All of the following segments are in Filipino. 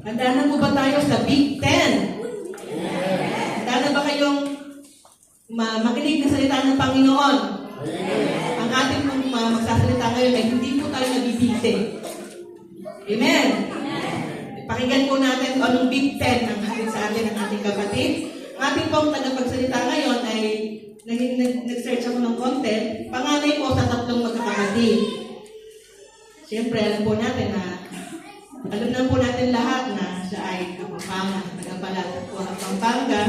Handa na po ba tayo sa Big Ten? Handa na ba kayong makinig na salita ng Panginoon? Ang ating magsasalita ngayon ay hindi po tayo nabibigti. Amen? Pakinggan po natin anong Big Ten ang ating sa atin ng ating kapatid. Ang ating pong tagapagsalita ngayon ay nag-search ako ng content. Panganay po sa 3 magkakapatid. Siyempre, alam na po natin lahat na siya ay Kapampangan, tagapalatag po ng Pampanga.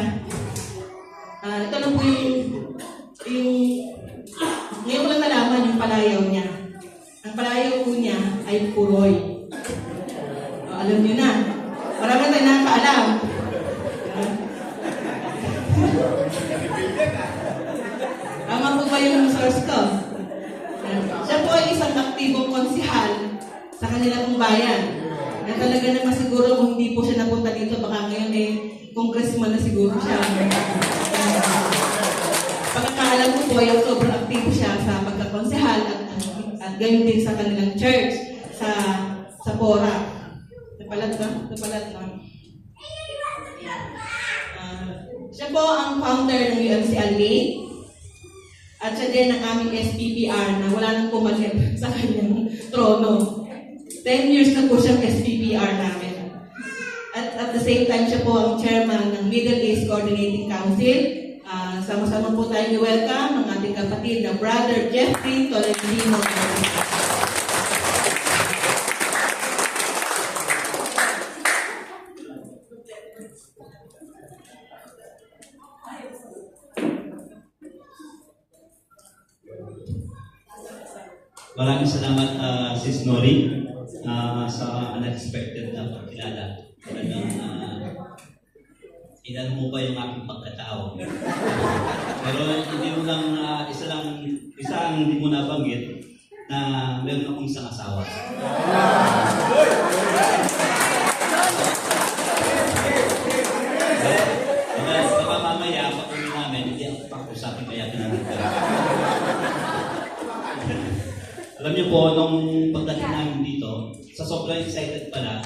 Ito lang po yung ngayon ko lang nalaman yung palayaw niya. Ang palayaw po niya ay Puroy. Alam niyo na. Marami tayo nakakaalam. Tama po ba yung source ko? Siya po ay isang aktibong konsihal sa kanilang bayan. Na talaga naman siguro kung hindi po siya napunta dito, baka ngayon congressman na siguro siya. Pagkakaalam ko po ay sobrang aktibo siya sa pagkakonsihal at gayon din sa kanilang church sa Pora. Napalat na. Siya po ang founder ng UMCLA at siya din ang aming SPPR na wala nang pumalit sa kanyang trono. 10 years na po siyang SPPR namin. At the same time, siya po ang chairman ng Middle East Coordinating Council. Sama-sama po tayo ni-welcome ang ating kapatid na Brother Jeffrey Tolentino. Maraming salamat, Sis Nori, sa unexpected na pagkilala. Talagang inan mo ba yung aking pagkatao? Pero hindi mo lang, isa ang hindi mo nabanggit na meron akong isang asawa. Baka mamaya, pag uwi namin, hindi ako pakusapin kaya pinagkakala. Alam niyo po, nung pagdating namin dito, sa sobrang excited pala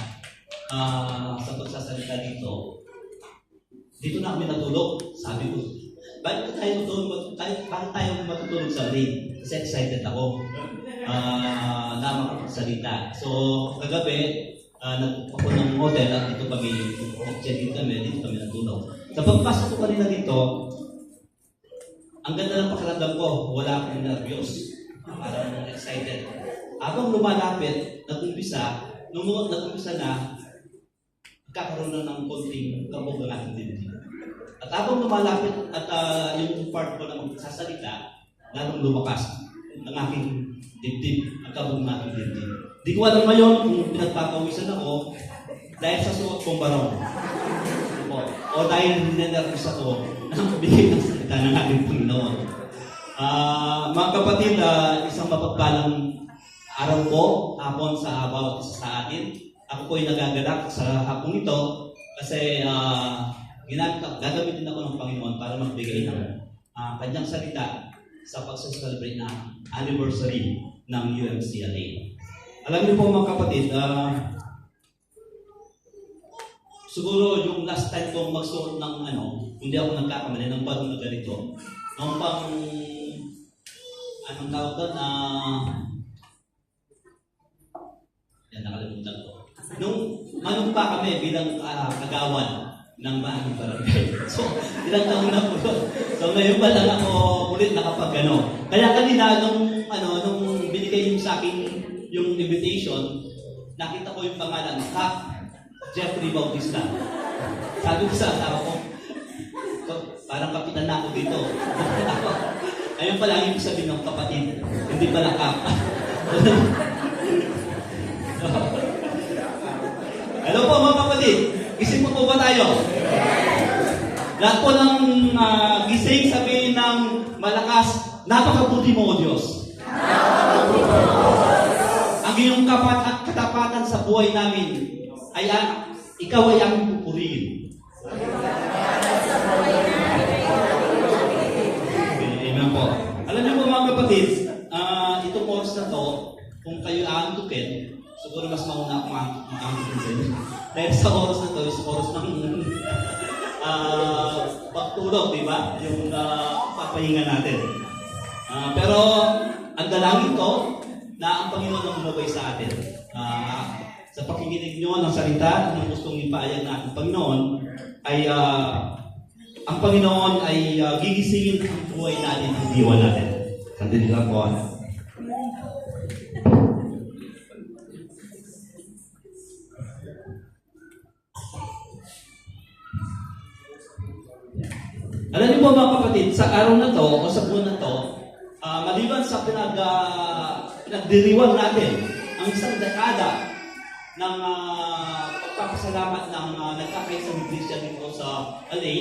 sa pagsasalita dito na kami natulog. Sabi ko, bakit tayo matutulog sa rain? Kasi excited ako na makapagsalita. So, kagabi, nagpupo ng hotel at dito kami natulog. Sa pagpasok ko kanina dito, ang ganda ng pakiramdam ko, wala akong nervyos. Parang excited. Habang lumalapit, nag-umpisa na, magkakaroon na ng konting kabog ng ating dibdib. At habang lumalapit at yung part ko na magsasalita, lalong lumakas ng aking dibdib, ang kabog ng aking dibdib. Di ko alam ngayon kung pinagpapawisan ako dahil sa suot kong barong. O dahil ninervous ako ng bigay ng salita ng ating Panginoon. Mga kapatid, isang mapagpalang araw po, hapon sa bawat isa sa atin. Ako po ay nagagalak sa hapong ito kasi gagamitin ako ng Panginoon para magbigay ng kanyang salita sa pag-celebrate na anniversary ng UMCLA. Alam niyo po mga kapatid, siguro yung last time kong magsuot ng hindi ako nagkakamali ng bagong na ganito, nung pang anong tawag doon? Nakalimutan ko. Nung manumpa kami bilang kagawan ng bahaging barangay. So, ilang taon na po doon. So, ngayon pa lang ako ulit nakapag-ano. Kaya kanina, nung binigay yung sa akin yung invitation, nakita ko yung pangalan, Jeffrey Bautista. Sabi ko sa asawa ko, parang kapitan na ako dito. Ayun pala ang ibig sabihin ng kapatid. Hindi pala kap. Hello po mga kapatid. Gising po ba tayo? Lahat po ng gising sabihin ng malakas, napakabuti mo o Diyos. Ang iyong katapatan sa buhay namin ay ikaw ay aming pupurihin. Po. Alam niyo po mga kapatid, itong oras na to, kung kayo aantukin, siguro mas mauna akong aantukin sa inyo. Dahil sa oras na to, sa oras ng pagtulog, di ba? Yung papahinga natin. Pero ang dalangin ko na ang Panginoon ang umabay sa atin. Sa pakikinig nyo ng salita ng gustong ipahayag na ang Panginoon ay ang Panginoon ay gigisingin ang buhay natin, ang diwa natin. Sandali lang po. Alam niyo po mga kapatid, sa araw na to o sa buwan na to, maliban sa pinagdiriwang natin ang isang dekada ng pagpapasalamat ng nagkakaisang iglesia dito sa LA,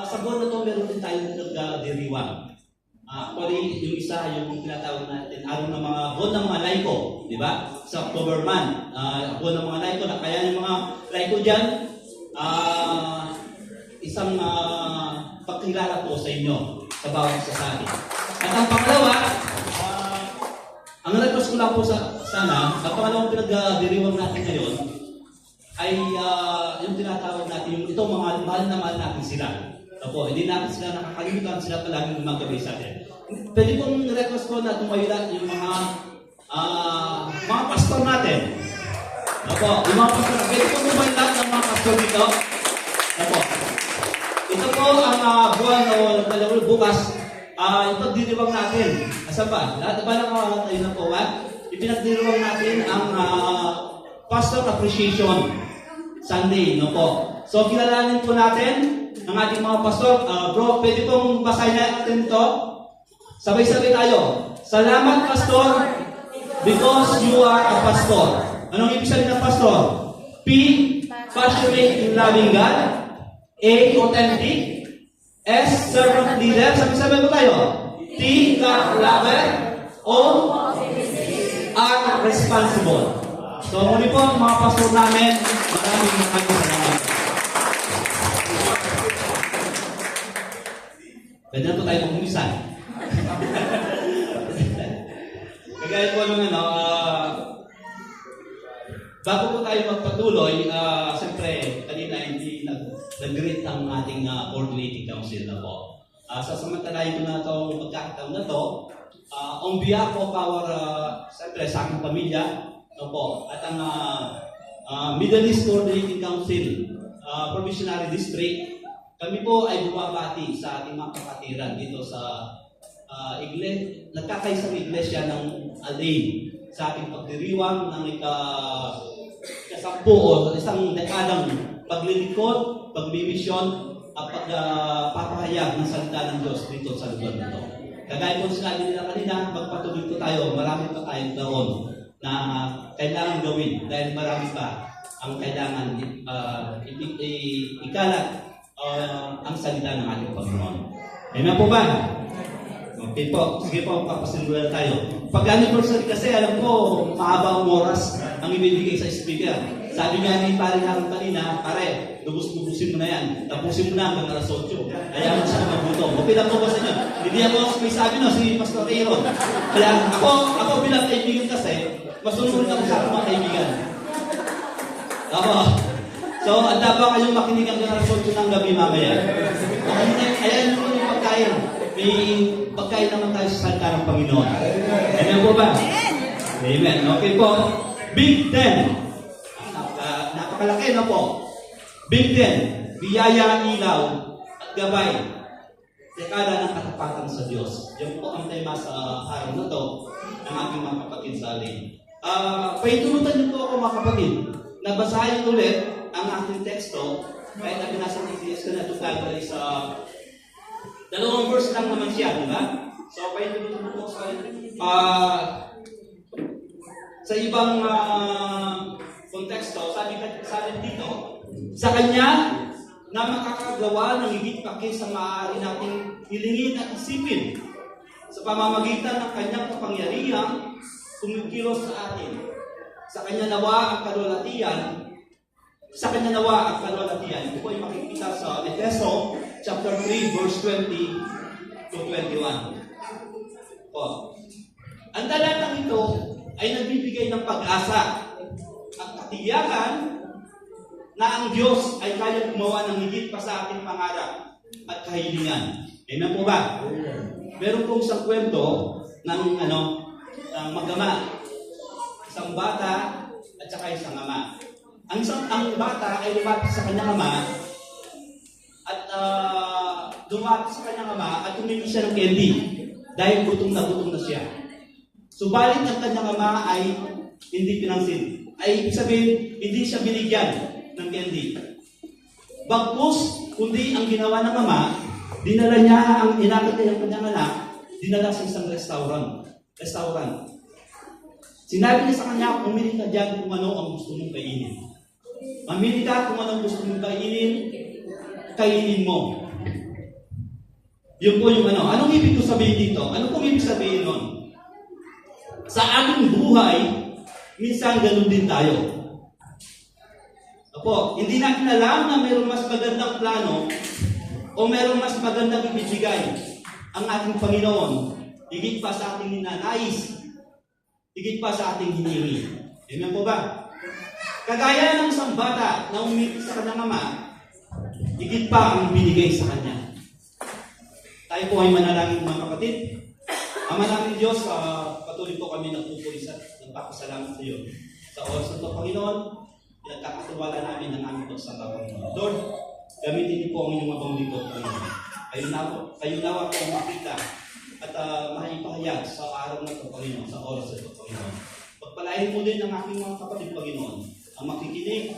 sa buwan na to meron din tayong nagdiriwang. Actually, yung isa, yung tinatawag natin, araw ng mga buwan ng mga laiko, di ba? Sa October month, buwan ng mga laiko, na kaya yung mga laiko dyan, isang pagkilala po sa inyo sa bawat isa sa atin. At ang pangalawa, ang request ko lang po sana, ang pangalawang pinagdiriwang natin ngayon ay yung tinatawag natin, yung itong mga mahal na mahal natin sila. Opo, hindi natin sila nakakalimutan, sila palaging gumagabi sa atin. Pwede pong request ko na tumayo yung mga pastor natin. Opo, yung mga pastor, pwede pong tumayo ng mga pastor dito. Opo. Ito po ang buwan o bukas, ipagdiriwang natin. Asa ba? Lahat ba ng mga tayo na po, ipinagdiriwang natin ang Pastor Appreciation Sunday, no po. So, kilalanin po natin ang ating mga pastor. Bro, pwede pong basahin natin ito. Sabay-sabay tayo. Salamat, Pastor, because you are a pastor. Anong ibig sabihin ng pastor? P, passionate in loving God. A, authentic. S, servant leader. Sabi-sabi po tayo. T, God lover. O, R, responsible. So, muli po ang mga pastor namin. Maraming salamat. Pwede na po tayo mag-umisan. Kagaya po nung bago po tayo magpatuloy, siyempre, kanina hindi nag-greet ang ating coordinating council na po. Sasamantalahin ko na itong pagkakataon na to, on behalf of our, siyempre, sa aking pamilya, po, at ang Middle East Coordinating Council, Provisionary District, kami po ay bumabati sa ating mga kapatiran dito sa nagkakaisang iglesia ng Alain sa ating pagdiriwang ng kasampu o isang dekadang paglilingkod, pagmimisyon at pagpapahayag ng salita ng Diyos dito sa lugar nito. Kagaya po sinabi nila kanina, magpatuloy po tayo, marami pa tayong taon na kailangan gawin dahil marami pa ang kailangan ikalat ang salita ng ating Panginoon. Amen po ba? Okay po. Sige po, papasimula tayo. Pag-anniversary kasi, alam ko, mahaba ang oras ang ibibigay sa speaker. Sabi nga ni Paring Harang kanina, pare, lubos-lubusin mo na yan. Tapusin mo na hanggang alas 8. Kaya mo siya magutom. Okay lang po ba sa inyo? Hindi ako may sabi no, si Pastor Aaron. Kaya ako bilang kaibigan kasi, masunod ako sa mga kaibigan. Ako. So, anda ba kayong makinig hanggang alas 8 ng gabi mamaya? Ayan mo yung pagkain. May pagkain naman tayo sa salita ng Panginoon. Amen po ba? Amen. Okay po. Big Ten. Napakalaki na po. Big Ten. Biyaya, ilaw, at gabay. Dekada ng katapatan sa Diyos. Yan po ang tema sa araw na to ng aking mga kapatid sa alin. Paitunutan niyo po ako mga kapatid. Nabasahin ulit ang aking teksto. Kahit na binasa ng ECS ko na ito tayo sa dalawang verse lang naman siya, di ba? So, paitunutan po sa ibang konteksto, sabi dito, sa Kanya na makakagawa ng higit pa kaysa maaari nating hilingin at isipin sa pamamagitan ng Kanyang kapangyarihang kumikilos sa atin. Sa Kanya nawa ang kalulatian. Sa Kanya nawa ang kalulatian. Ito po ay makikita sa Efeso chapter 3, verse 20 to 21. O, ang talatang ito ay nagbibigay ng pag-asa at katiyakan na ang Diyos ay kaya gumawa ng higit pa sa ating pangarap at kahilingan. Amen po ba? Meron pong isang kwento ng mag-ama. Isang bata at saka isang ama. Ang bata ay lumapit sa kanyang ama at tumingin siya ng candy dahil gutom na siya. Subalit ang kanyang ama ay hindi pinansin. Ay ibig sabihin, hindi siya binigyan ng candy. Bagkus, kundi ang ginawa ng ama, dinala niya ang inakit niya ng kanyang anak, dinala sa isang restaurant. Sinabi niya sa kanya, pumili ka dyan kung ano ang gusto mong kainin. Mamili ka kung ano ang gusto mong kainin mo. Yun po yung ano. Anong ibig ko sabihin dito? Ano pong ibig sabihin nun? Sa ating buhay, minsan ganun din tayo. Opo, hindi natin alam na mayroong mas magandang plano o mayroong mas magandang ibibigay ang ating Panginoon, higit pa sa ating ninanais, higit pa sa ating hinihingi. Amen po ba? Kagaya ng isang bata na umibig sa kanyang ama, higit pa ang binigay sa kanya. Tayo po ay manalangin mga kapatid. Ama namin Diyos, patuloy po kami nagpupulis at nagpapasalamat sa iyo. Sa oras ng Panginoon, pinagkakatiwala namin ang aming pagsamba, Panginoon. Lord, gamitin niyo po ang inyong mabang lingkod, Panginoon. Kayo nawa po makita at maipahayag sa araw na ito, Panginoon, sa oras na ito, Panginoon. Pagpalain mo din ang aking mga kapatid, Panginoon, ang makikinig,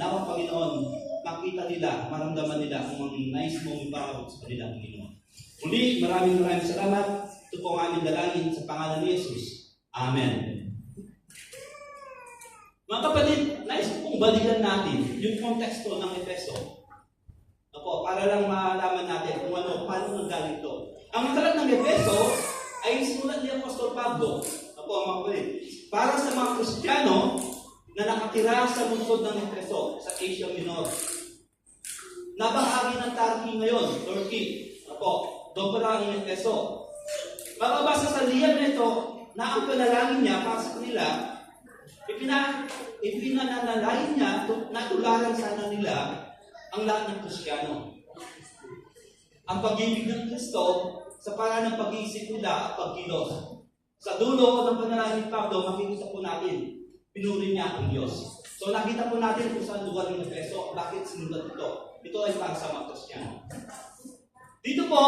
nawa, Panginoon, makita nila, maramdaman nila kung ang nais mong ipahawag sa kanila, Panginoon. Muli, maraming salamat. Ito po ang aming dalangin sa pangalan ni Jesus. Amen. Mga kapatid, nais ko pong balikan natin yung konteksto ng Efeso. Para lang malaman natin kung paano nanggaling ito. Ang aklat ng Efeso ay sinulat ni Apostol Pablo. Mga kapatid, para sa mga Kristiyano na nakatira sa lungsod ng Efeso, sa Asia Minor. Nabahagi ng Turkey ngayon, Turkey. Doon pala ang Efeso. Mababasa sa liyan nito na ang panalangin niya para sa kanila, ipinanalangin niya na tularan sana nila ang lahat ng Kristiyano. Ang pag-ibig ng Kristo sa paraan ng pag-iisip nila at pagkilos. Sa dulo ng panalangin ni Pablo, makikita po natin, pinuri niya ang Diyos. So nakita po natin kung saan lugar ng Efeso, bakit sinulat ito. Ito ay para sa mga Kristiyano. Dito po,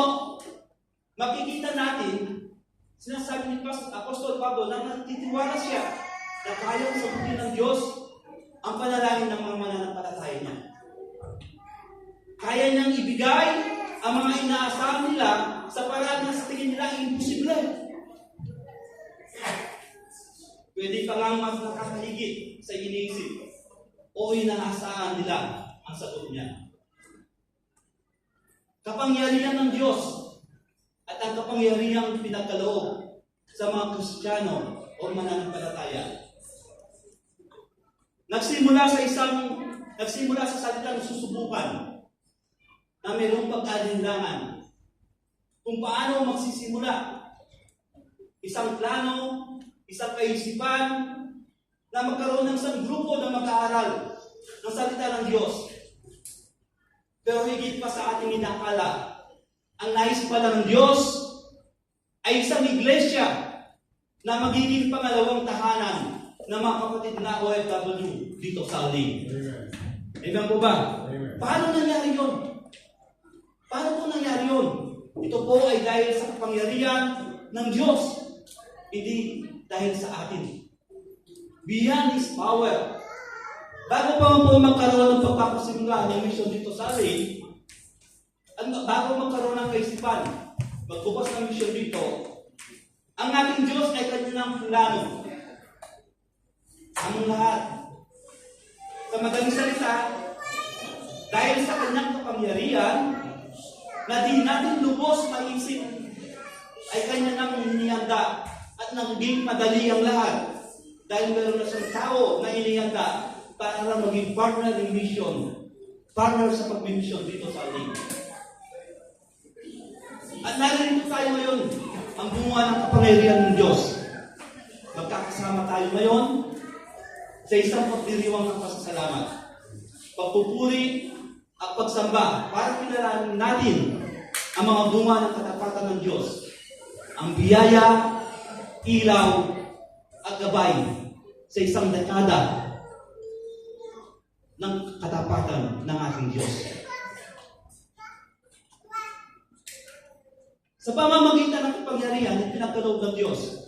makikita natin, sinasabi ni Apostol Pablo na nagtitiwala siya na kayang sagutin ng Diyos ang panalangin ng mga mananampalataya niya. Kaya niyang ibigay ang mga inaasahan nila sa paraan na sa tingin nila imposible. Pwede pa nga mas nakakahigit sa iniisip o inaasahan nila ang sagot niya. Kapangyarihan ng Diyos at ang kapangyarihang pinagkaloob sa mga Kristiyano o mananampalataya. Nagsimula sa salitang susubukan na mayroong pagkalinlangan kung paano magsisimula isang plano, isang kaisipan na magkaroon ng isang grupo na mag-aaral ng salita ng Diyos. Pero higit pa sa ating inakala, ang nais pala ng Diyos ay isang iglesia na magiging pangalawang tahanan ng mga kapatid na OFW dito sa Aling. Amen po ba? Amen. Paano nangyari yun? Paano po nangyari yun? Ito po ay dahil sa kapangyarihan ng Diyos, hindi dahil sa atin. Beyond His power. Bago pa po magkaroon ng pagpapasimula ng mission dito sa Aling, bago magkaroon ng kaisipan, magbukas ng mission dito, ang ating Diyos ay kanyang plano. Ang lahat. Sa madaling salita, dahil sa kanyang kapangyarihan, na di natin lubos maisip, ay kanya nang inihanda at naging madali ang lahat. Dahil meron na siyang tao na inihanda para maging partner ng mission, partner sa pag-mission dito sa Aling. At narito tayo ngayon, ang bunga ng kapangyarihan ng Diyos. Magkakasama tayo ngayon sa isang pagdiriwang ng pasasalamat. pagpupuri at pagsamba para kilalanin natin ang mga bunga ng katapatan ng Diyos, ang biyaya, ilaw, at gabay sa isang dekada ng katapatan ng ating Diyos. Sa pamamagitan ng kapangyarihan, ipinagkaloob ng Diyos.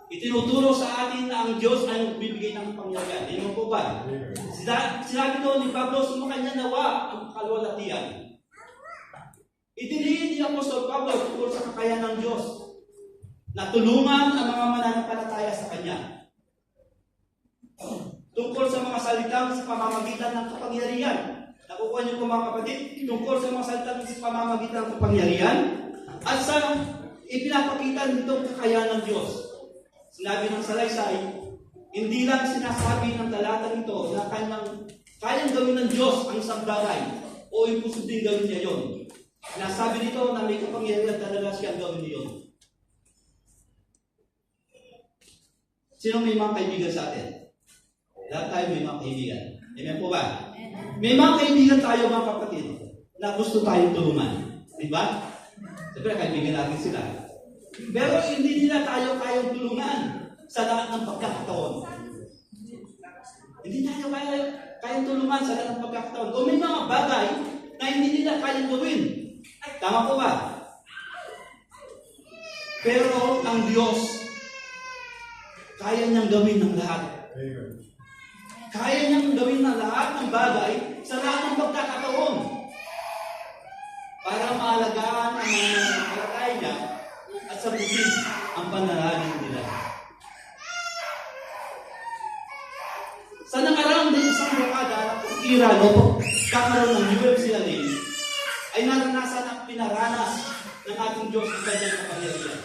Itinuturo sa atin na ang Diyos ay magbibigay ng kapangyarihan. Hindi mo po ba? Sinabi doon ni Pablo, sumakanya nawa ang kalwalatian. Itinihin ni Apostol Pablo tungkol sa kakayahan ng Diyos na tulungan ang mga mananampalataya sa Kanya. Tungkol sa mga salitang sa pamamagitan ng kapangyarihan. Nakukuha niyo po mga kapatid, tungkol sa mga salitang sa pamamagitan ng kapangyarihan at sa ipinapakita nitong kakayahan ng Diyos. Sinabi ng salaysay, hindi lang sinasabi ng talatang ito na kayang gawin ng Diyos ang isang bagay o imposibleng gawin niya yon. Nasabi nito na may kapangyarihan talaga siyang gawin niya yon. Sino may mga kaibigan sa atin? Lahat tayo may mga kaibigan. Amen po ba? May mga kaibigan tayo mga kapatid na gusto tayong tulungan. Di ba? Siyempre, kaibigan natin sila. Pero hindi nila tayo kayang tulungan sa lahat ng pagkakataon. Hindi tayo kayang tulungan sa lahat ng pagkakataon. O may mga bagay na hindi nila kayang gawin. Tama po ba? Pero ang Diyos, kaya niyang gawin ng lahat. Kaya niyang gawin ng lahat ng bagay sa lahat ng pagkakataon para maalagaan ang mga nakakalakay niya at sagutin ang panalangin nila. Sa nakaraang din isang dekada na pag-iral o kakaroon ng UFCLA ay naranasan at pinaranas ng ating Diyos ang kanyang kapangyarihan.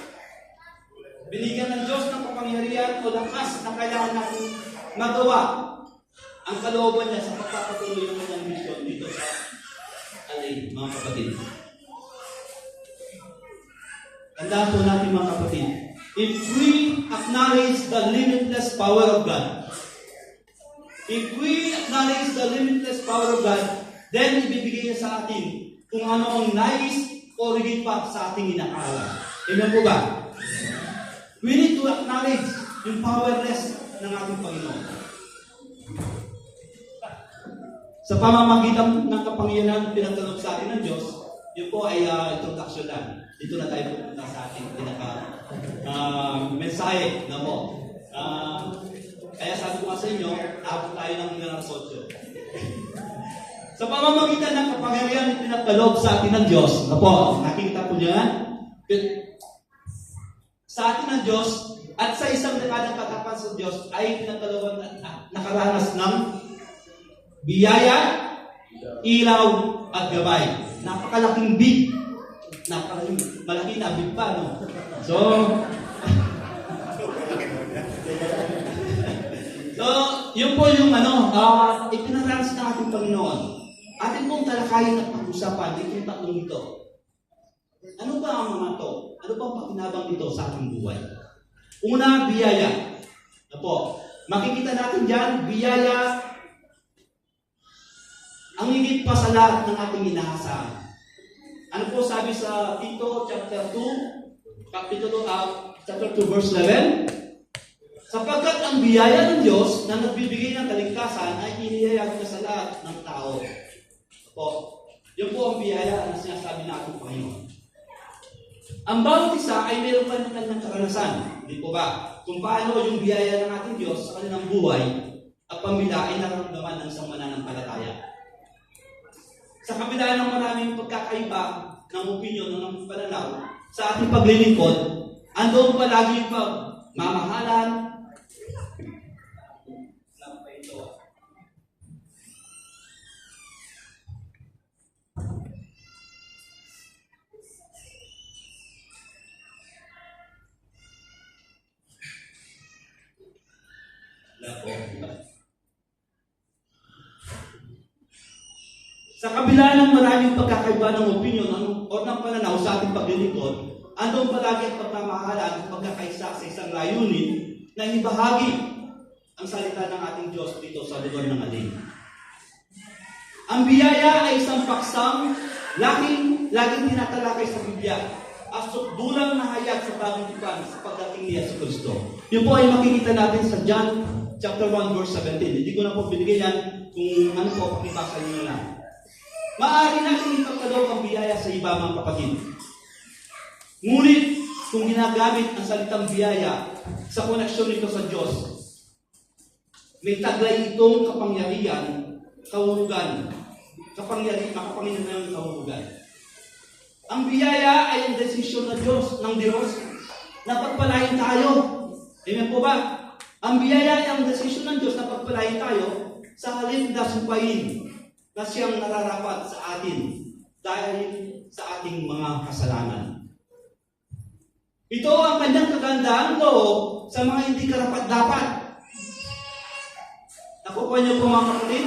Binigyan ng Diyos ng kapangyarihan o lakas na kailangan natin magawa ang kalooban niya sa pagpapatuloy ng kanyang misyon dito sa alay, mga kapatid. Tandaan po natin mga kapatid, if we acknowledge the limitless power of God, then ibibigay niya sa atin kung ano ang nais o rigid pa sa ating inakala. Amen po ba? We need to acknowledge yung powerless ng ating Panginoon. Sa pamamagitan ng kapangyarihan pinagkaloob sa atin ng Diyos, yun po ay introduction lang. Dito na tayo pupunta sa ating mensahe na po. Kaya sabi ko nga sa inyo, abot tayo ng alas 8. Sa pamamagitan ng kapangyarihan pinagkaloob sa atin ng Diyos, na po, nakikita po niya, sa atin ng Diyos at sa isang dekadang katapan sa Diyos ay pinagkalooban at nakaranas ng biyaya, ilaw, at gabay. Napakalaking big. Malaki na big pa, no? So, yun po yung ipinaranas ng ating Panginoon. Atin pong talakayin at pag-usapan itong tatlong ito. Ano ba ang mga to? Ano ba ang pakinabang nito sa ating buhay? Una, biyaya. Makikita natin dyan, biyaya ang higit pa sa lahat ng ating inaasahan. Ano po sabi sa Tito chapter 2, chapter 2 verse 11? Sapagkat ang biyaya ng Diyos na nagbibigay ng kaligtasan ay inihayag na sa lahat ng tao. Yun po ang biyaya na sinasabi natin Panginoon. Ang bawat isa ay mayroon pa ng kanyang karanasan. Hindi po ba? Kung paano yung biyaya ng ating Diyos sa kanilang buhay at pamilya ay nararamdaman ng isang mananampalataya. Sa kabila ng maraming pagkakaiba ng opinyon ng pananaw sa ating paglilingkod, andoon palagi yung pagmamahalan, sa kabila ng maraming pagkakaiba ng opinyon o ng pananaw sa ating paglilingkod, andun palagi ang pagmamahalan at pagkakaisa sa isang layunin na ibahagi ang salita ng ating Diyos dito sa lugar ng alin. Ang biyaya ay isang paksang laging tinatalakay sa Biblia at dulang na hayag sa bagong tipan sa pagdating ni Yesu Cristo. Yun po ay makikita natin sa John chapter 1 verse 17. Hindi ko na po binigay yan kung ano po, pakibasa nyo na lang. Maaari natin ipagkaloob ang biyaya sa iba mga kapatid. Ngunit kung ginagamit ang salitang biyaya sa koneksyon nito sa Diyos, may taglay itong kapangyarihan, kahulugan, makapangyarihan ng kahulugan. Ang biyaya ay ang desisyon ng Diyos na pagpalain tayo. Amen po ba? Ang biyaya ay ang desisyon ng Diyos na pagpalain tayo sa halip na sumpain na siyang nararapat sa atin dahil sa ating mga kasalanan. Ito ang kanyang kagandahan loob sa mga hindi karapat-dapat. Nakukuha niyo po mga kapatid?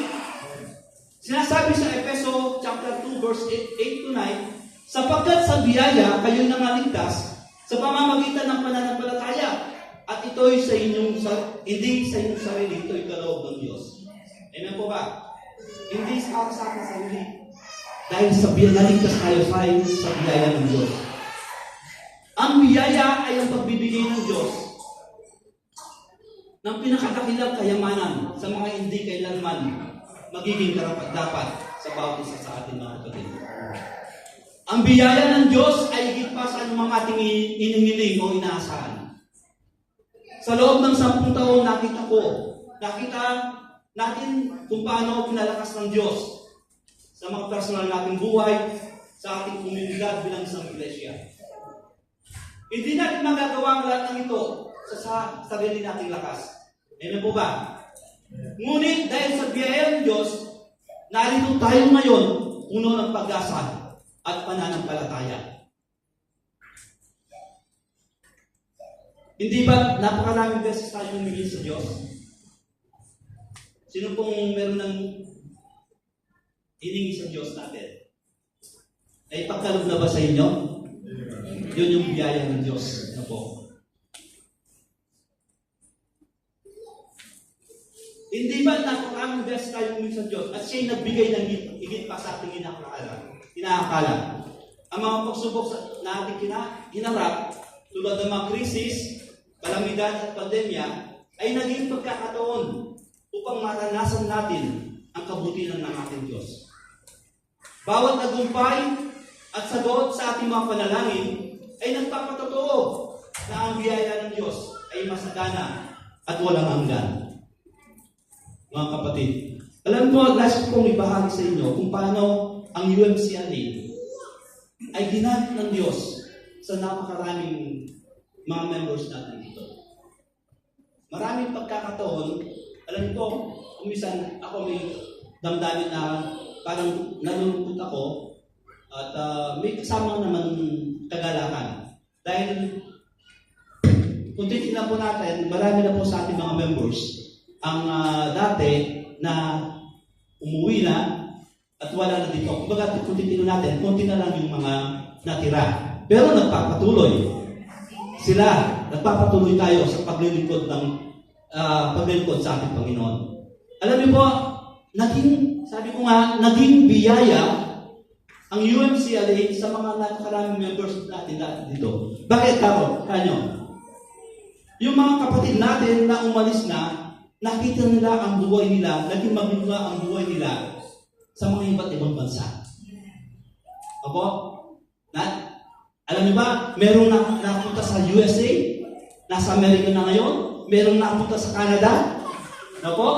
Sinasabi sa Efeso chapter 2 verse 8 to 9, sapagkat sa biyaya kayo nangaligtas sa pamamagitan ng pananampalataya at ito'y sa inyong hindi sa inyong sarili, ito'y kaloob ng Diyos. Amen po ba? Hindi sa ating sarili. Dahil sa biyaya, naligtas tayo sa biyaya ng Diyos. Ang biyaya ay ang pagbibigay ng Diyos ng pinakadakilang kayamanan sa mga hindi kailanman magiging karapat-dapat sa bawat isa sa ating mga kapatid. Ang biyaya ng Diyos ay higit pa sa anumang ating inihiling o inaasahan. Sa loob ng 10 taon, nakita natin kung paano pinalakas ng Diyos sa mga personal nating buhay, sa ating komunidad bilang isang iglesia. Hindi natin magagawa ang lahat ng ito sa sarili nating lakas. Amen po ba? Ngunit dahil sa biyaya ng Diyos, narito tayo ngayon, puno ng pag-asa at pananampalataya. Hindi ba napakaraming beses tayo humingi sa Diyos? Sino pong meron ng hiningi sa Diyos natin? Ay pagkaloob na ba sa inyo? Yun yung biyaya ng Diyos na po. Hindi ba napakaraming beses tayo humingi sa Diyos at siya'y nagbigay ng higit pa sa ating inaakala. Ang mga pagsubok na ating hinarap, tulad ng mga krisis, kalamidad at pandemya, ay naging pagkakataon upang maranasan natin ang kabutihan ng ating Diyos. Bawat tagumpay at sagot sa ating mga panalangin ay nagpapatotoo na ang biyaya ng Diyos ay masagana at walang hanggan. Mga kapatid, alam ko, last ko pong ibahagi sa inyo kung paano ang UMCLA ay ginamit ng Diyos sa napakaraming mga members natin dito. Maraming pagkakataon, alam ko, kung minsan ako may damdamin na parang nalulungkot ako at may kasama naman kagalakan. Dahil kung titignan po natin, marami na po sa ating mga members ang dati na umuwi na at wala na dito. Kumbaga, kung titignan natin, konti na lang yung mga natira. Pero nagpapatuloy. Nagpapatuloy tayo sa paglilingkod sa ating Panginoon. Alam niyo po, naging biyaya ang UMCLA sa mga napakaraming members natin dito. Bakit tao? Kanyo? Yung mga kapatid natin na umalis na, nakita nila ang buhay nila, naging magmula ang buhay nila sa mga iba't ibang bansa. Opo? Alam niyo ba, merong napunta sa USA, nasa Amerika na ngayon, merong napunta sa Canada, opo?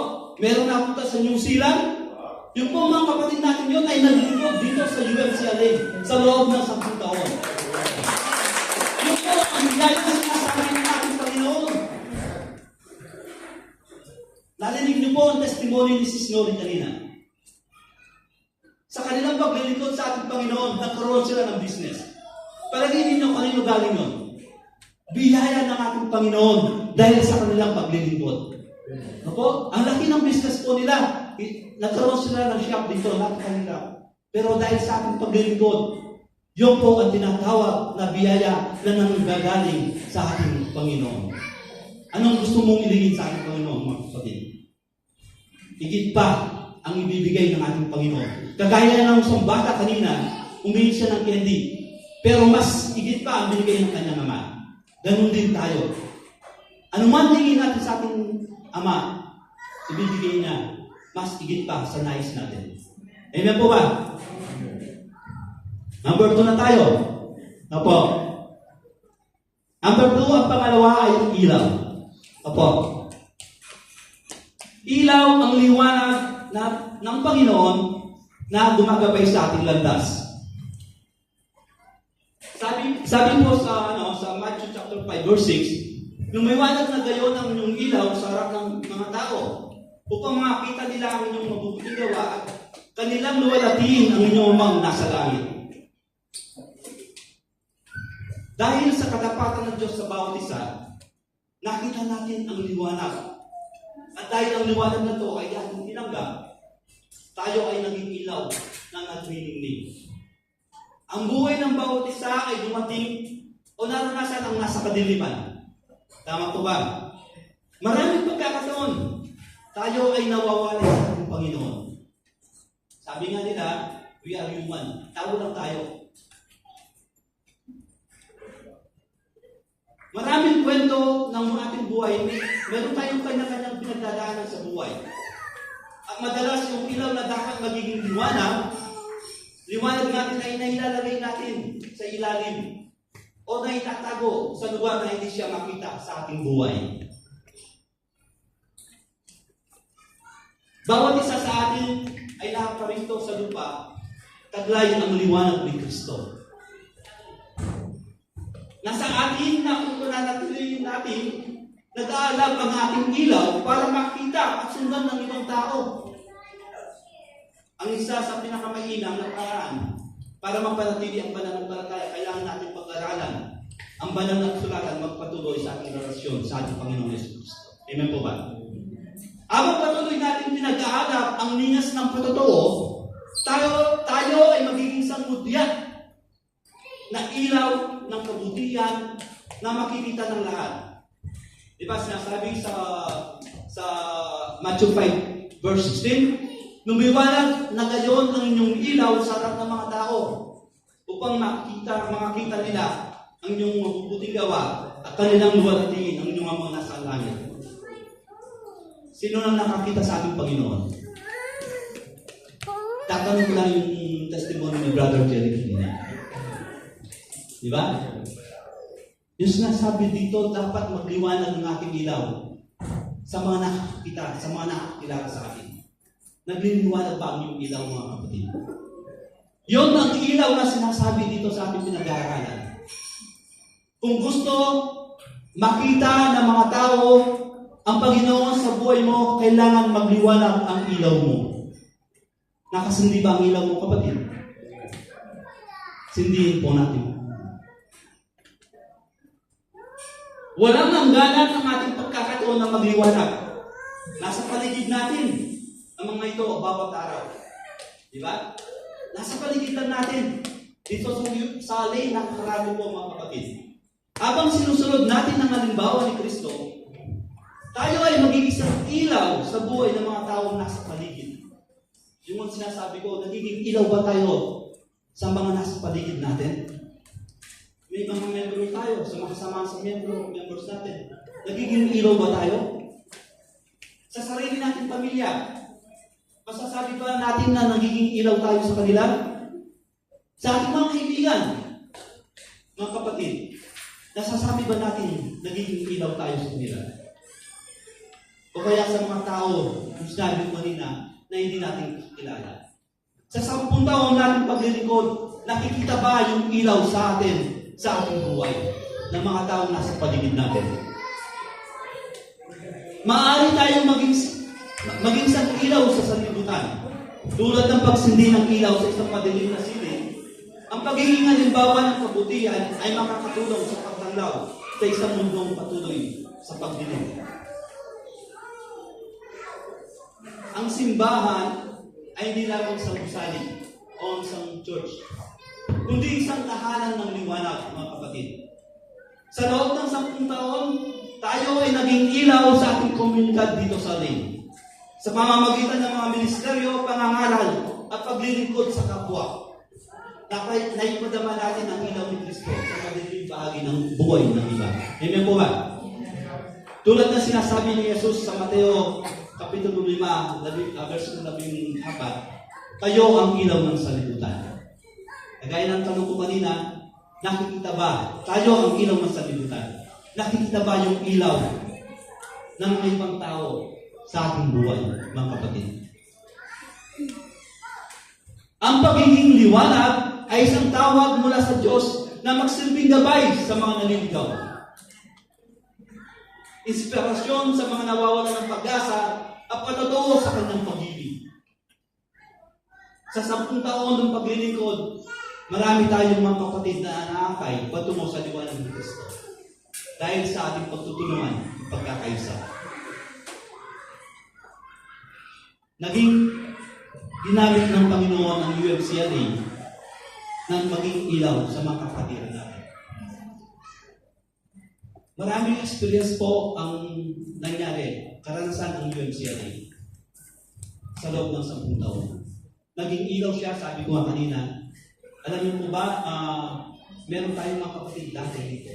Merong napunta sa New Zealand. Yung po mga kapatid natin yun ay naglingkod dito sa UMCLA sa loob ng 10 taon. Yung po ang biyaya na sinasabi ng ating Panginoon. Narinig niyo po ang testimony ni Sis Nori kanina. Sa kanilang paglilingkod sa ating Panginoon, nagkaroon sila ng business. Palagay ninyo kanino galing yun? Biyaya ng ating Panginoon dahil sa kanilang paglilingkod. Ang laki ng business po nila. Nagkaroon sila ng shop dito, kanila. Pero dahil sa ating paglilingkod, yun po ang tinatawag na biyaya na nanggagaling sa ating Panginoon. Anong gusto mong ilingin sa ating Panginoon, mga kapatid? Higit pa ang ibibigay ng ating Panginoon. Kagaya ng isang bata kanina, umihi siya ng candy. Pero mas higit pa ang binigay ng kanyang ama. Ganun din tayo. Ano man hingin natin sa ating ama, ibibigay niya mas higit pa sa nais natin. Amen po ba? Number 2 na tayo. Opo. Number 2, ang pangalawa ay ang ilaw. Opo. Ilaw ang liwanag ng Panginoon na gumagabay sa ating landas. Sabi po sa Matthew chapter 5 verse 6, lumiwanag na gayon ang inyong ilaw sa harap ng mga tao upang makita nila ang inyong mabubuting gawa at kanilang luwalhatiin ang inyong amang nasa langit. Dahil sa katapatan ng Diyos sa bawat isa, nakita natin ang liwanag. At dahil ang liwanag na ito ay ating tinanggap, tayo ay naging ilaw na nagniningning. Ang buhay ng bawat isa ay dumating o naranasan ang nasa kadiliman. Tama po ba? Maraming pagkakataon, tayo ay nawawala sa ating Panginoon. Sabi nga nila, we are human. Tao lang tayo. Maraming kwento ng ating buhay. Meron tayong kanya-kanyang pinagdadaanan sa buhay. At madalas yung ilaw na dapat magiging liwanag natin ay nailalagay natin sa ilalim o naitatago sa lugar na hindi siya makita sa ating buhay. Bawat isa sa atin ay nakaparito sa lupa, taglay ang liwanag ni Kristo. Nasa atin na kung nanatilihin natin, nag-aalab ang ating ilaw para makita at sundan ng ibang tao. Ang isa sa pinakamainam na paraan para mapanatili ang pananampalataya, kailangan natin pag-aralan ang banal na kasulatan magpatuloy sa ating relasyon sa ating Panginoong Yesus Kristo. Amen po ba? Habang patuloy natin pinag-aalap ang ningas ng patotoo, tayo ay magiging sanggunian na ilaw ng kabutihan na makikita ng lahat. Diba sinasabi sa Matthew 5 verse 16, lumiwanag na gayon ang inyong ilaw sa harap ng mga tao upang makita nila ang inyong mabubuting gawa at kanilang luwalhatiin ang inyong mga nasa langit. Sino nang nakakita sa ating Panginoon? Tatanong ko lang yung testimony ni Brother Jerry kanina. Di ba? Yung sinasabi dito, dapat magliwanag ng ating ilaw sa mga nakakita, sa mga nakakilala sa atin. Nagliliwanag ba ang iyong ilaw, mga kapatid? Yun ang ilaw na sinasabi dito sa ating pinag-aaralan. Kung gusto makita ng mga tao ang Panginoon sa buhay mo, kailangan magliwanag ang ilaw mo. Nakasindi ba ang ilaw mo, kapatid? Sindihin po natin. Walang hangganan ang ating pagkakataon na magliwanag. Nasa paligid natin ang mga ito bawat araw. Di ba? Nasa paligid lang natin. Dito sa alay ng karami po, mga kapatid. Habang sinusunod natin ang halimbawa ni Kristo, tayo ay magiging isang ilaw sa buhay ng mga taong nasa paligid. Yung sinasabi ko, nagiging ilaw ba tayo sa mga nasa paligid natin? May mga membro tayo, sa mga kasama sa members natin. Nagiging ilaw ba tayo? Sa sarili natin pamilya, masasabi ba natin na nagiging ilaw tayo sa kanila? Sa ating mga kaibigan, mga kapatid, nasasabi ba natin nagiging ilaw tayo sa kanila? O kaya sa mga tao, yung sinabi ko kanina, na hindi natin kilala. Sa 10 taon natin paglilingkod, nakikita ba yung ilaw sa atin, sa ating buhay, ng mga tao nasa paligid natin? Maaari tayong maging isang ilaw sa sanlibutan. Tulad ng pagsindi ng ilaw sa isang madilim na silid, ang pagiging halimbawa ng kabutihan ay makakatulong sa pagtanglaw sa isang mundong patuloy sa pagdilim. Ang simbahan ay hindi lamang isang gusali o isang church, kundi isang tahanan ng liwanag, mga kapatid. Sa loob ng 10 taon, tayo ay naging ilaw sa ating komunidad dito sa Lane. sa pamamagitan ng mga ministeryo, pangangaral, at paglilingkod sa kapwa. Naipadama natin ang ilaw ni Kristo sa madilim bahagi ng buhay ng iba. Amen po ba? Tulad na sinasabi ni Jesus sa Mateo Kapitulo 5, verse 14, kayo ang ilaw ng sanlibutan. Kagaya ng tanong ko kanina, nakikita ba tayo ang ilaw ng sanlibutan? Nakikita ba yung ilaw ng mga ibang tao sa ating buhay, mga kapatid? Ang pagiging liwanag ay isang tawag mula sa Diyos na magsilbing gabay sa mga naliligaw. Inspirasyon sa mga nawawalan ng pag-asa at patotoo sa kanyang pag-ibig. Sa 10 taon ng paglilingkod, marami tayong mga kapatid na naakay patungo sa liwanag ng Kristo dahil sa ating pagtutulungan at pagkakaisa. Naging ginamit ng Panginoon ang UMCLA nang maging ilaw sa mga kapatiran natin. Maraming experience po ang nangyari, karanasan ng UMCLA sa loob ng 10 taon. Naging ilaw siya, sabi ko nga kanina. Alam niyo po ba, meron tayong mga kapatid dati dito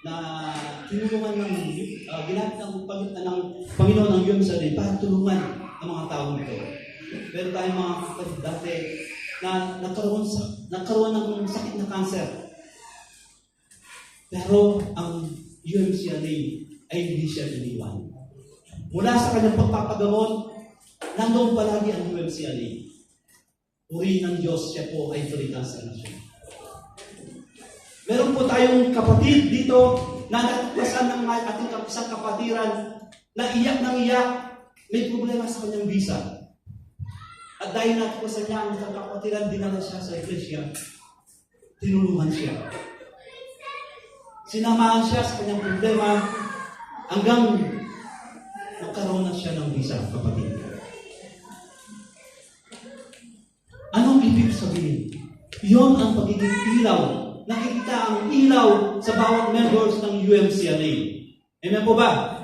na tinulungan ng ginamit ng Panginoon ng UMCLA para tulungan ang mga tao nito. Meron tayong mga kapatid dati na nagkaroon ng sakit na cancer. Pero ang UMCLA ay hindi siya iniwan. Mula sa kanyang pagpapagamot, nandoon palagi ang UMCLA. Uri ng Diyos, siya po ay tulitan sa nasyon. Meron po tayong kapatid dito na natagpasan ng ating isang kapatiran na iyak ng iyak, may problema sa kanyang visa. At dahil natagpasan niya ang isang kapatiran, dinala siya sa iglesia, tinulungan siya. Sinamahan siya sa kanyang problema hanggang magkaroon na siya ng visa, kapatid. Anong ibig sabihin? Iyon ang pagiging ilaw. Nakikita ang ilaw sa bawat members ng UMCLA. Amen po ba?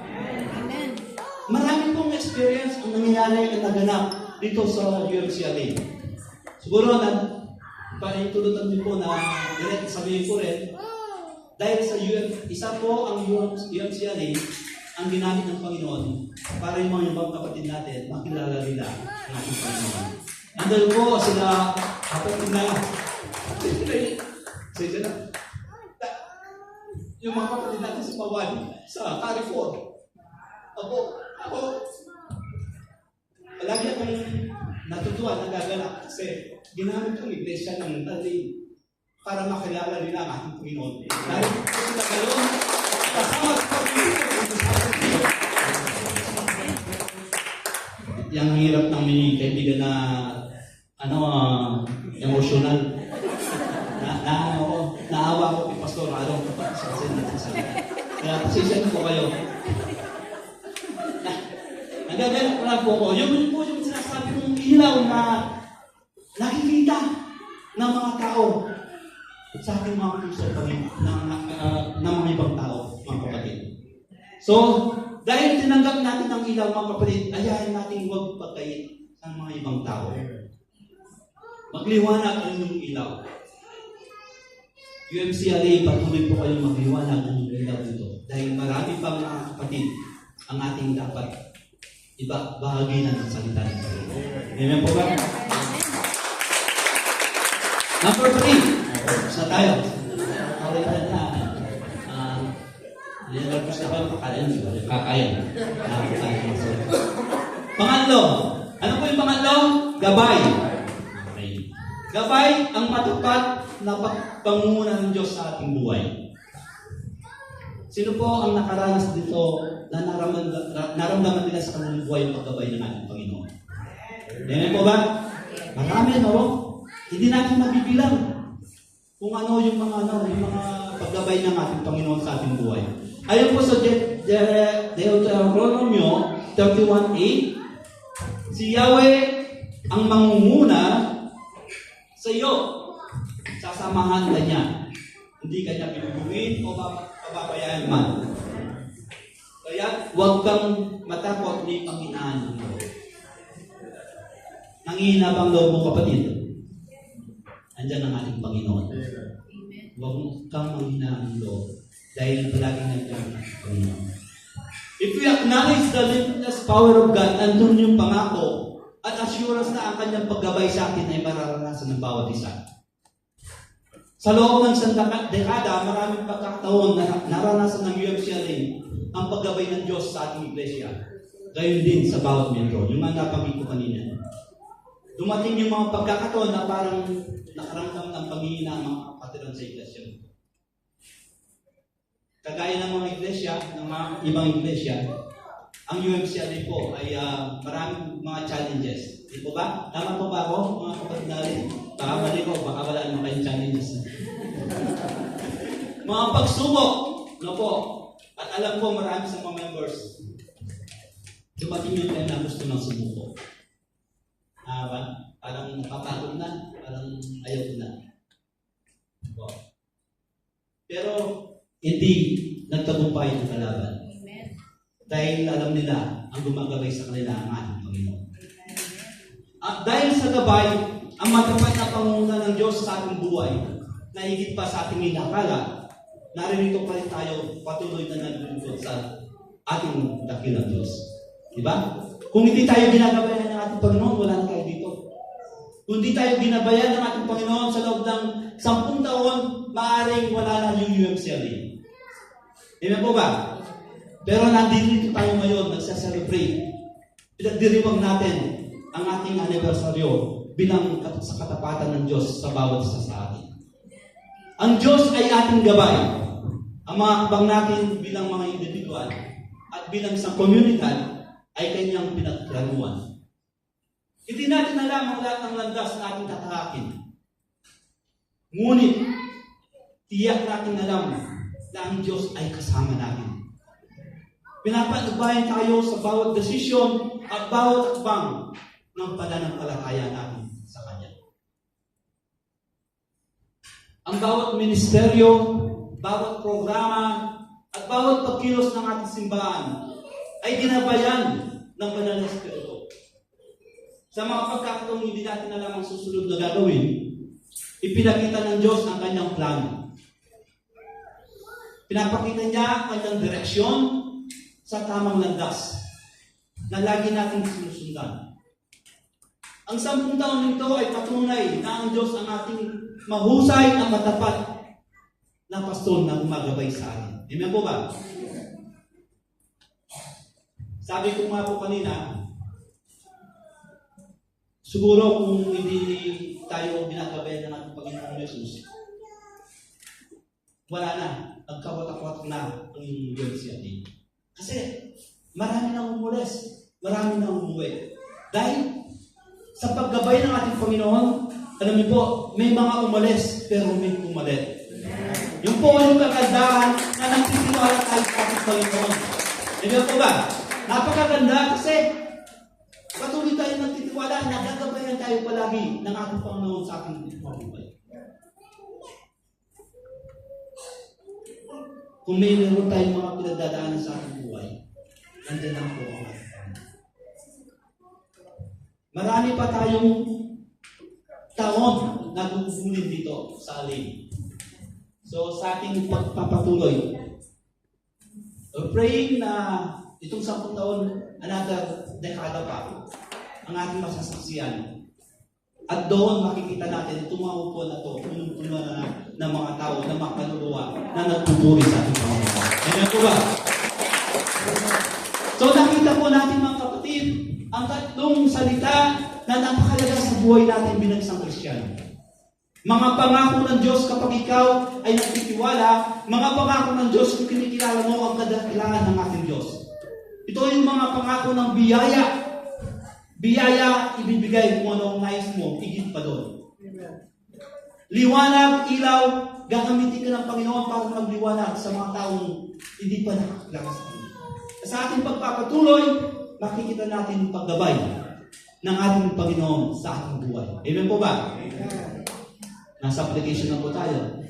Amen. Marami pong experience ang nangyayari at naganap dito sa UMCLA. Siguro paitulutan niyo po na direct sabihin ko rin, dahil sa isa po ang UMCLA ang ginamit ng Panginoon para yung mga ibang kapatid natin makilala nila ang ating Panginoon. Andal po sila kapatid na yung mga kapatid natin sa Pawan, sa Carrefour. Ako, palagi akong natutuwa, nagagalak kasi ginamit yung iglesia ng talim para makilala nila ang ating Panginoon. Dahil po sila gayon, kasama sa pag-ibig. Yang hirap ng may kaibigan na emotional. Naawa ko kay Pastor Aaron kapag sasasin natin sa akin. Kaya pasisyan po kayo. Nagagalak lang po ko. Yung po yung sinasabi kong ilaw na nakikita ng mga tao sa ating mga puso ng mga ibang tao, mga kapatid. So, dahil tinanggap natin ang ilaw, mga kapatid, ayahin natin huwag pagkait ng mga ibang tao. Magliwanag ang inyong ilaw. UMCLA, patuloy po kayong magliwanag ang inyong ilaw dito. Dahil marami pang mga kapatid ang ating dapat bahagi ng salita ng Panginoon. Amen po ba? Number 3. Tapos na tayo. Kalitan na. Nilagpos na kayo, kakayan. Pangatlo. Ano po yung pangatlo? Gabay. Okay. Gabay ang matapat na pangunguna ng Diyos sa ating buhay. Sino po ang nakaranas dito na naramdaman nila sa kanilang buhay ang paggabay ng ating Panginoon? Amen po ba? Marami, no? Hindi natin mabibilang kung ano yung mga paggabay ng ating Panginoon sa ating buhay. Ayon po sa Deuteronomio 31:8, si Yahweh ang mangunguna sa iyo. Sasamahan ka niya. Hindi ka niya pinubuhin o pababayaan man. Kaya huwag kang matakot, may panghinaan ng loob. Nanghihina bang loob mo, kapatid? Andyan ang ating Panginoon. Huwag kang manghina ng loob dahil palaging nandiyan ang Panginoon. If we acknowledge the limitless power of God, nandun yung pangako at assurance na ang kanyang paggabay sa atin ay mararanasan ng bawat isa. Sa loob ng isang dekada, maraming pagkakataon na naranasan ng UMCLA ang paggabay ng Diyos sa ating iglesia. Gayon din sa bawat membro. Yung mga napanggit ko kanina. Dumating yung mga pagkakataon na parang nakaramdam ng panghihina ang mga kapatiran sa iglesia. Kagaya ng mga iglesia, ng mga ibang iglesia, ang UMCLA po ay maraming mga challenges. Di po ba? Tama po ba ako, mga kapatid natin? Baka mali ko, baka wala naman kayong challenges. Mga pagsubok, no po. At alam ko marami sa mga members, dumating yung time na gusto ng sumuko. Parang napapagod na, parang ayaw na. So, pero hindi nagtagumpay ang kalaban. Dahil alam nila ang gumagabay sa kanila ang ating Panginoon. At dahil sa gabay, ang matapat na pangunguna ng Diyos sa ating buhay, na higit pa sa ating inakala, naririto pa rin tayo patuloy na naglulungkot sa ating dakilang Diyos. Diba? Kung hindi tayo ginagabayan ng ating Panginoon, wala na tayo dito. Kung hindi tayo ginabayan ng ating Panginoon sa loob ng 10 taon, maaaring wala na yung UMCLA. Amen po ba? Pero nandito tayo ngayon, nagsa-celebrate. Pinagdiriwang natin ang ating anibersaryo bilang sa katapatan ng Diyos sa bawat isa sa atin. Ang Diyos ay ating gabay. Ang mga kabang natin bilang mga individual at bilang isang komunidad ay kanyang pinagplanuan. Hindi natin alam ang lahat ng landas na ating tatahakin. Ngunit, tiyak natin alam na ang Diyos ay kasama natin. Pinapatnubayan tayo sa bawat desisyon at bawat akbang ng pananampalataya natin sa Kanya. Ang bawat ministeryo, bawat programa, at bawat pagkilos ng ating simbahan ay ginabayan ng Banal na Espiritu. Sa mga pagkakataong hindi natin alam ang susunod na gagawin, ipinakita ng Diyos ang kanyang plano. Pinapakita niya ang kanyang direksyon sa tamang landas na lagi natin sinusundan. Ang 10 taon nito ay patunay na ang Diyos ang ating mahusay at matapat na pastor na gumagabay sa atin. Amen po ba? Sabi ko nga po kanina, siguro kung hindi tayo ginagabayan ng ating Panginoong Jesus, wala na, nagkawatak-watak na ang UMCLA. Kasi marami nang umulis, marami nang umuwi. Dahil sa paggabay ng ating Panginoon, alam niyo po, may mga umalis, pero may pumalit. Yung po yung kagandahan na nagtitiwala tayo sa ating Panginoon. Hindi po ba? Napakaganda kasi patuloy tayo nagtitiwala na gagabayan tayo palagi ng ating Panginoon sa ating buhay. Kung may meron tayong mga pinagdadaanan sa ating buhay, nandiyan lang po ang ating Panginoon. Marami pa tayong taon na gugulin dito sa alin. So sa ating pagpapatuloy, praying na itong 10 taon, another dekada pa, ang ating masasaksiyan. At doon makikita natin itong mga upo na ito, punong-puno na ng mga tao, ng mga kaluluwa na nagtuturi sa ating Panginoon. Amen po ba? So nakita po natin mga kapatid, ang tatlong salita na napakalaga sa buhay natin bilang isang Kristiyano. Mga pangako ng Diyos kapag ikaw ay nagtitiwala, mga pangako ng Diyos kung kinikilala mo ang kadakilaan ng ating Diyos. Ito yung mga pangako ng biyaya. Biyaya, ibibigay kung ano ang nais mo, higit pa doon. Liwanag, ilaw, gagamitin ka ng Panginoon para magliwanag sa mga taong hindi pa nakakilala sa Kanya. Sa ating pagpapatuloy, makikita natin yung paggabay ng ating Panginoon sa ating buhay. Amen po ba? Nasa application na po tayo.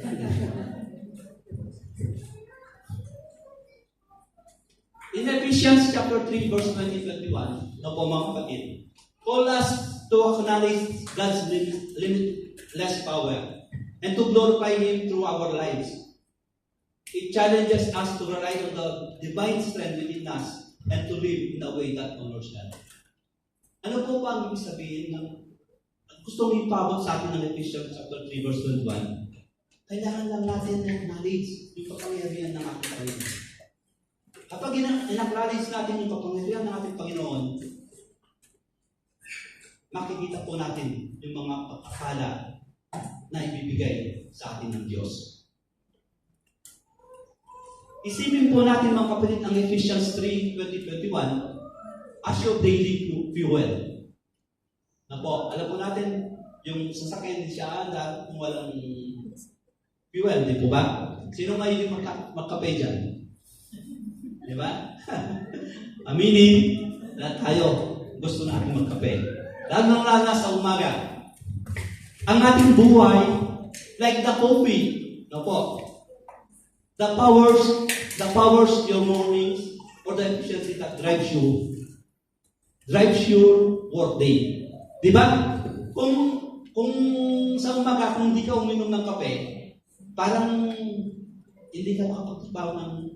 In Ephesians chapter 3, verse 20-21, na po mga kapatid, call us to acknowledge God's limitless power and to glorify Him through our lives. It challenges us to rely on the divine strength within us and to live in a way that honors God. Ano po ba ang ibig sabihin ng gustong ipabot sa atin ng Ephesians chapter 3, verse 21? Kailangan lang natin na-acknowledge yung kapangyarihan ng ating Panginoon. Kapag in-acknowledge natin yung kapangyarihan ng ating Panginoon, makikita po natin yung mga pagkakala na ibibigay sa atin ng Diyos. Isipin po natin mga kapatid ang Ephesians 3:20-21 as your daily fuel. Na po, alam po natin, yung sasakyan din siya anda kung walang fuel, di po ba? Sino mahilig magkape dyan? Di ba? Aminin, lahat tayo gusto natin magkape. Lalo sa umaga. Ang ating buhay, like the coffee, no po, the powers your mornings or the efficiency that drives your workday. Di ba? Kung sa umaga, kung hindi ka uminom ng kape, parang hindi ka makapagtrabaho ng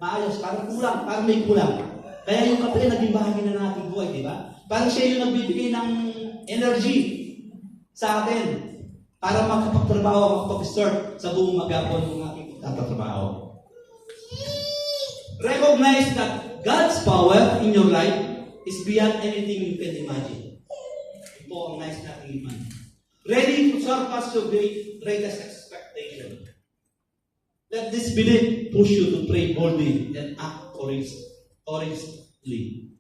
maayos, parang kulang, parang may kulang. Kaya yung kape naging bahagi na ng ating buhay, di ba? Parang siya yung nagbibigay ng energy sa atin para makapagtrabaho, makapag-start sa buong magapon ng ating pagtatrabaho. Recognize that God's power in your life is beyond anything you can imagine. Ito po ang nice nating iman. Ready to surpass your greatest expectation. Let this belief push you to pray boldly and act courageously.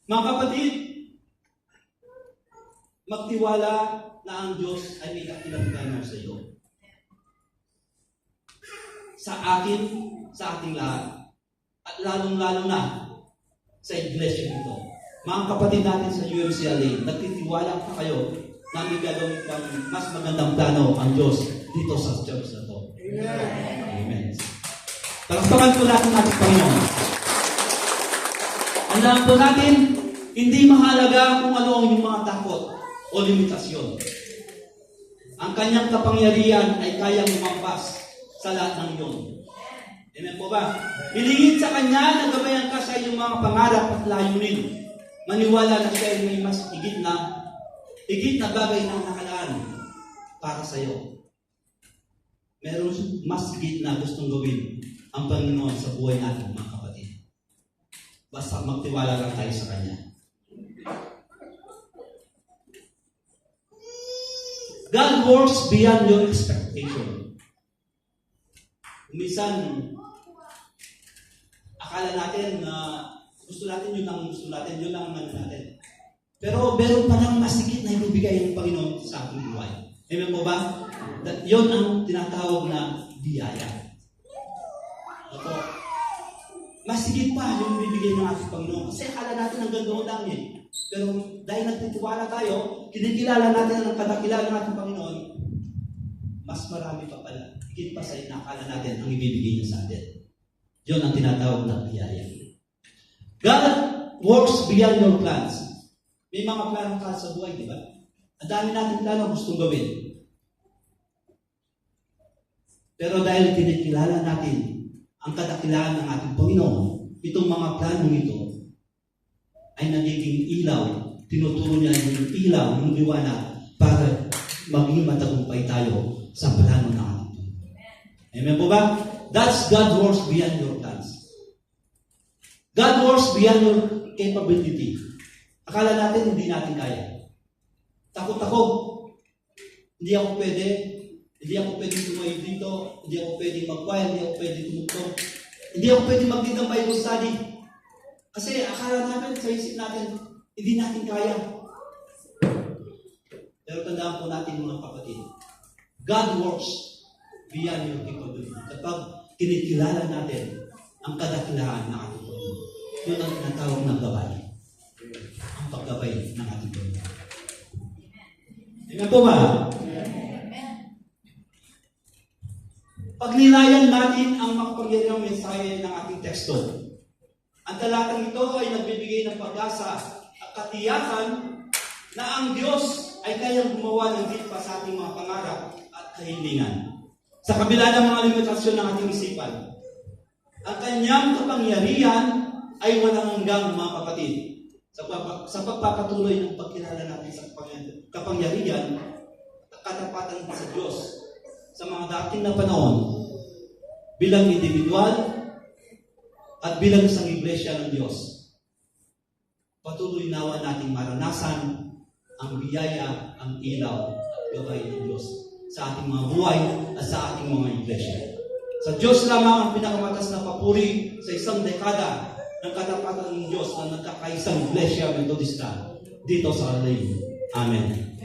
Mga kapatid, magtiwala na ang Diyos ay may kakinabigay sa iyo. Sa akin, sa ating lahat. At lalong-lalo na sa iglesia nito. Mga kapatid natin sa UMCLA, nagtitiwala pa kayo na may gagawin pang mas magandang plano ang Diyos dito sa church na to. Amen. Palakpakan po natin ating Panginoon. Alam po natin, hindi mahalaga kung ano ang inyong mga takot o limitasyon. Ang kanyang kapangyarihan ay kayang lumampas sa lahat ng iyon. Amen po ba? Hilingin sa kanya na gabayan ka sa iyong mga pangarap at layunin. Maniwala na siya ay may mas higit na bagay na nakalaan para sa iyo. Meron mas higit na gustong gawin ang Panginoon sa buhay natin, mga kapatid. Basta magtiwala lang tayo sa Kanya. God works beyond your expectation. Minsan, akala natin na gusto natin yun ang gusto natin, yun lang ang natin. Pero meron pa lang masigit na ibibigay ng Panginoon sa ating buhay. Amen po ba? Yun ang tinatawag na biyaya. Opo. Masigit pa yung bibigay ng ating Panginoon. Kasi akala natin ang ganda lang eh. Pero dahil nagtitiwala tayo, kinikilala natin ang kadakilaan ng ating Panginoon, mas marami pa pala. Higit pa sa inakala natin ang ibibigay niya sa atin. Yun ang tinatawag na biyaya. God works beyond your plans. May mga plano ka sa buhay, di ba? Ang dami natin plano gustong gawin. Pero dahil kinikilala natin ang kadakilaan ng ating Panginoon, itong mga planong ito ay nagiging ilaw. Tinuturo niya yung ilaw, yung liwanag, para maging matagumpay tayo sa plano ng ating Panginoon. Amen po ba? That's God works beyond your plans. God works beyond your capability. Akala natin hindi natin kaya. Takot ako. Hindi ako pwede tumayo dito, hindi ako pwede mag-choir, hindi ako pwede tumugtog, hindi ako pwede mag-lead ng Bible study. Kasi akala natin, sa isip natin, hindi natin kaya. Pero tandaan po natin mga kapatid, God works beyond your capability. Kapag kinikilala natin ang kadakilaan ng ating Panginoon, yun ang tinatawag ng gabay. Ang paggabay ng ating Panginoon. Amen po ba? Pag nilayan natin ang makapangyarihang mensahe ng ating teksto, Ang talatang ito ay nagbibigay ng pag-asa at katiyakan na ang Diyos ay kayang gumawa ng higit pa sa ating mga pangarap at kahilingan. Sa kabila ng mga limitasyon ng ating isipan, ang kanyang kapangyarihan ay walang hanggang, mga kapatid. Sa pagpapatuloy ng pagkilala natin sa kapangyarihan at katapatan sa Diyos sa mga dating na panahon bilang individual at bilang isang iglesia ng Diyos. Patuloy nawa nating maranasan ang biyaya, ang ilaw at gabay ng Diyos sa ating mga buhay at sa ating mga iglesia. Sa Diyos lamang ang pinakamatas na papuri sa isang dekada ng katapatan ng Diyos na nagkakaisang iglesia metodista dito sa Alay. Amen.